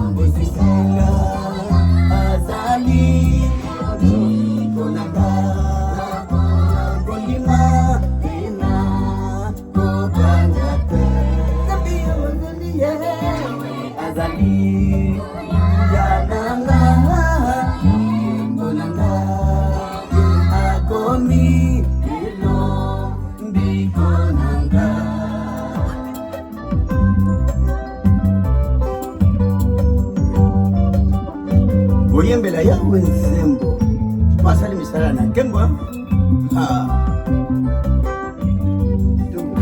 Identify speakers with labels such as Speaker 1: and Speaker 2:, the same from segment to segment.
Speaker 1: Usisela azali konanga kolima ina kopangate tabiyo naliye azali yananga konanga akomi ilo bikonanga Oyembela yawe nzembo pasali misala na kembo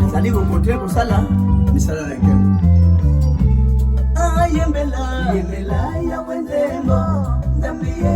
Speaker 1: azali kokote kosala misala na kembo yembela yawe nzembo nzambiye